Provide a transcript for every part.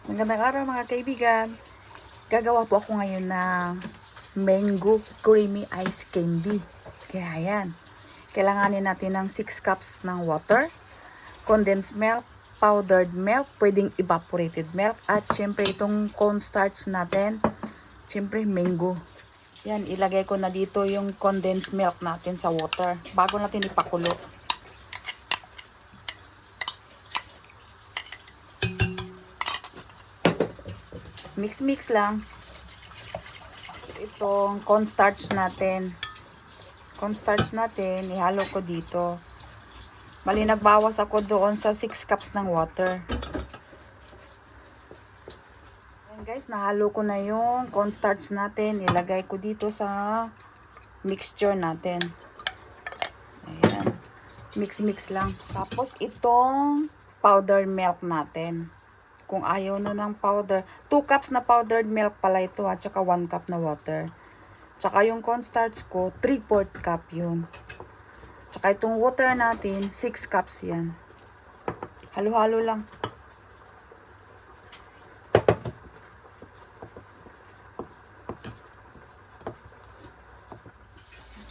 Magandang araw mga kaibigan. Gagawa po ako ngayon ng mango creamy ice candy. Kaya yan. Kailanganin natin ng 6 cups ng water, condensed milk, powdered milk, pwedeng evaporated milk, at syempre itong cornstarch natin, syempre mango. Yan, ilagay ko na dito yung condensed milk natin sa water bago natin ipakulo. Mix lang. Itong cornstarch natin. Cornstarch natin, ihalo ko dito. Bali, nagbawas ako doon sa 6 cups ng water. Ayan guys, nahalo ko na yung cornstarch natin. Ilagay ko dito sa mixture natin. Ayan. Mix lang. Tapos itong powdered milk natin. Kung ayaw na ng powder, 2 cups na powdered milk pala ito at saka 1 cup na water. Tsaka yung cornstarch ko, 3/4 cup yun. Tsaka itong water natin, 6 cups yan. Halo-halo lang.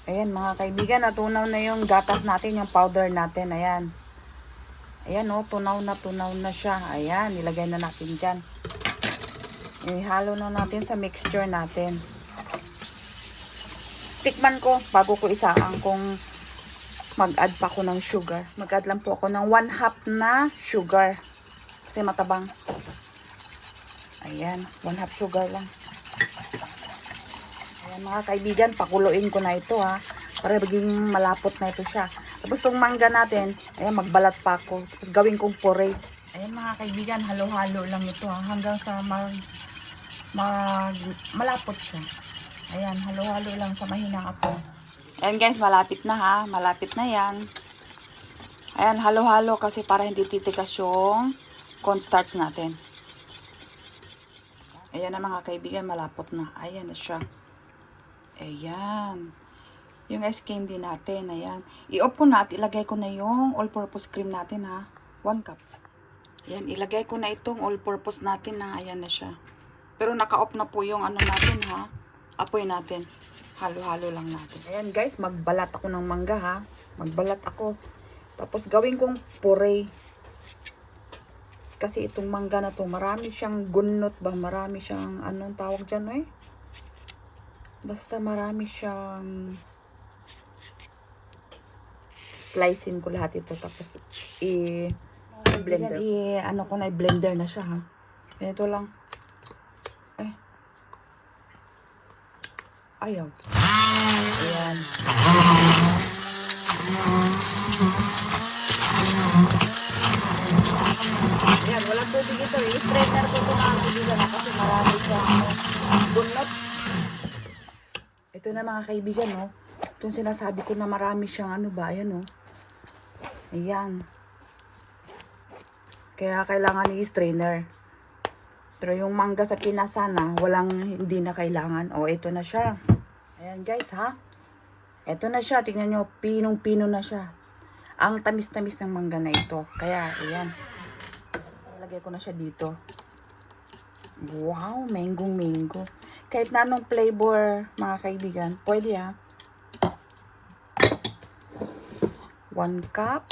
Ayan mga kaibigan, natunaw na yung gatas natin, yung powder natin. Ayan. Ayan o, tunaw na siya. Ayan, nilagay na natin dyan. Ihalo na natin sa mixture natin. Tikman ko bago ko isaang kung mag-add pa ako ng sugar. Mag-add lang po ako ng 1/2 na sugar. Kasi matabang. Ayan, 1/2 sugar lang. Ayan mga kaibigan, pakuluin ko na ito ha. Para maging malapot na ito siya. Tapos itong mangga natin, ayan, magbalat pa ako. Tapos gawin kong puree. Ayan mga kaibigan, halo-halo lang ito ha. Hanggang sa malapot siya. Ayan, halo-halo lang sa mahinang apo. Ayan guys, malapit na ha. Malapit na yan. Ayan, halo-halo kasi para hindi titigas yung cornstarch natin. Ayan na mga kaibigan, malapot na. Ayan na siya. Ayan. Yung ice candy natin, ayan. I-off ko na at ilagay ko na yung all-purpose cream natin ha. 1 cup. Ayan, ilagay ko na itong all-purpose natin na. Ayan na siya. Pero naka-off na po yung ano natin ha. Apoy natin. Halo-halo lang natin. Ayan guys, magbalat ako ng mangga ha. Magbalat ako. Tapos gawin kong puree. Kasi itong mangga na to, marami siyang gunot ba? Marami siyang, anong tawag dyan eh? Basta marami siyang... Slicein ko lahat ito. Tapos, i-blender. Ano ko na, i-blender na siya ha. Ito lang. Ayaw. Ayan. Ayan, walang tubig ito. I-strainer ko ito mga kaibigan kasi marami siyang bunot. Ito na mga kaibigan, no? Itong sinasabi ko na marami siyang ano ba, ayan, no? Ayan. Kaya kailangan i-strainer. Pero yung mangga sa pinasana, hindi na kailangan. O, ito na siya. Ayan guys, ha? Ito na siya. Tingnan nyo, pinong-pino na siya. Ang tamis-tamis ng mangga na ito. Kaya, ayan. Ilagay ko na siya dito. Wow, mango. Kahit na anong flavor, mga kaibigan, pwede ha. 1 cup.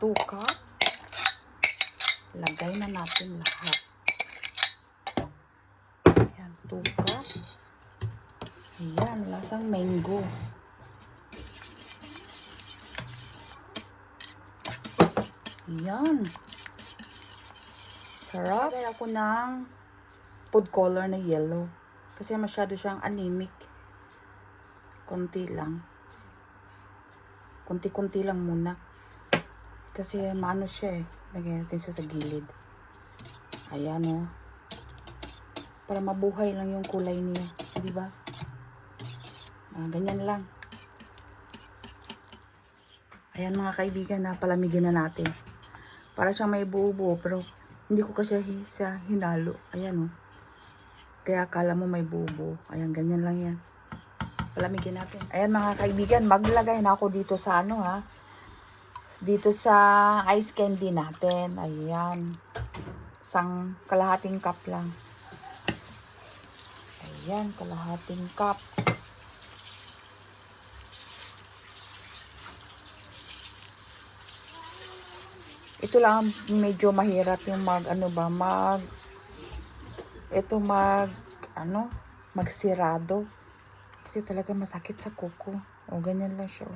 2 cups. Lagay na natin lahat. Ayan, 2 cups. Ayan, lasang mango. Ayan. Sarap. Lagay ako ng food color na yellow. Kasi masyado siyang anemic. Konti lang. Kunti-kunti lang muna. Kasi maano siya eh. Lagyan natin siya sa gilid. Ayan o. Para mabuhay lang yung kulay niya. Diba? Ganyan lang. Ayan mga kaibigan, palamigin na natin. Para siyang may buo-buo. Pero hindi ko kasi sa hinalo. Ayan o. Kaya akala mo may buo-buo. Ayan, ganyan lang yan. Palamigin natin. Ayan mga kaibigan, maglagay na ako dito sa ano ha. dito sa ice candy natin. Ayan. Isang kalahating cup lang. Ayan, kalahating cup. Ito lang medyo mahirap yung magsirado. Kasi talaga masakit sa kuko. O, ganyan lang siya.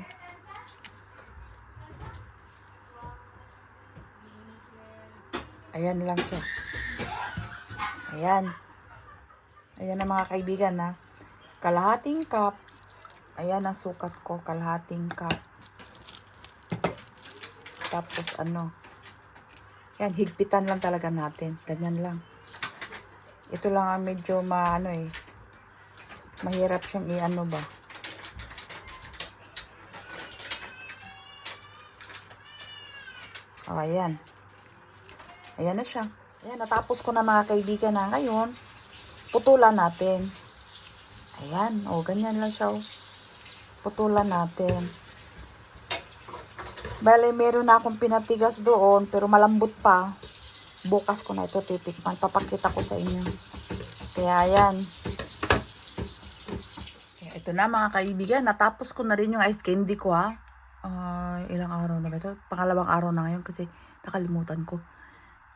Ayan lang siya. Ayan. Ayan na mga kaibigan ha. Kalahating cup. Ayan ang sukat ko. Kalahating cup. Tapos Ayan, higpitan lang talaga natin. Ganyan lang. Ito lang ang medyo mahirap siyang ba. O, ayan. Ayan na siya. Ayan, natapos ko na mga kaibigan na. Ngayon, putulan natin. Ayan, ganyan lang siya. Putulan natin. Bale, meron na akong pinatigas doon, pero malambot pa. Bukas ko na ito titikman. Papakita ko sa inyo. Kaya, ayan. Kaya, ito na mga kaibigan. Natapos ko na rin yung ice candy ko, ha. Ilang araw na ba ito? Pangalawang araw na ngayon kasi nakalimutan ko.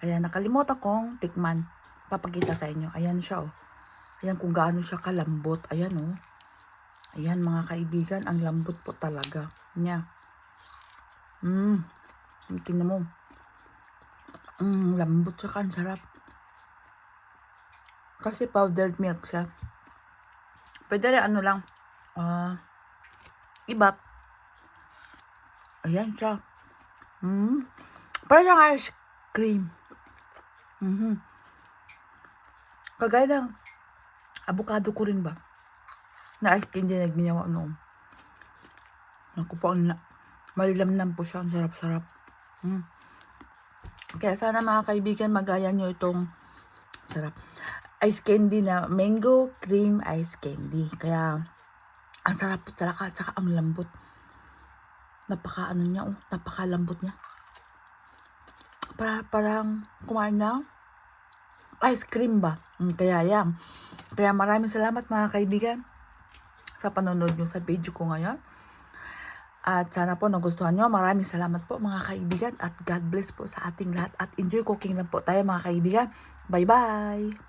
Kaya nakalimutan kong tikman. Papakita sa inyo. Ayan siya, Ayan kung gaano siya kalambot. Ayan, Ayan mga kaibigan. Ang lambot po talaga niya. Tingnan mo. Lambot siya. Ang sarap. Kasi powdered milk siya. Pwede rin lang. Iba. Ayan siya. Parang siyang ice cream. Kagaya lang. Avocado ko rin ba? Na ice cream din na ginawa noon. Naku po, malilamnam po siya. Ang sarap-sarap. Kaya sana mga kaibigan, magaya nyo itong sarap. Ice candy na mango cream ice candy. Kaya, ang sarap po talaga. At saka ang lambot. Napakalambot niya. Parang kumain na ice cream ba? Kaya yan. Kaya maraming salamat mga kaibigan sa panonood nyo sa video ko ngayon. At sana po nagustuhan nyo. Maraming salamat po mga kaibigan. At God bless po sa ating lahat. At enjoy cooking lang po tayo mga kaibigan. Bye-bye!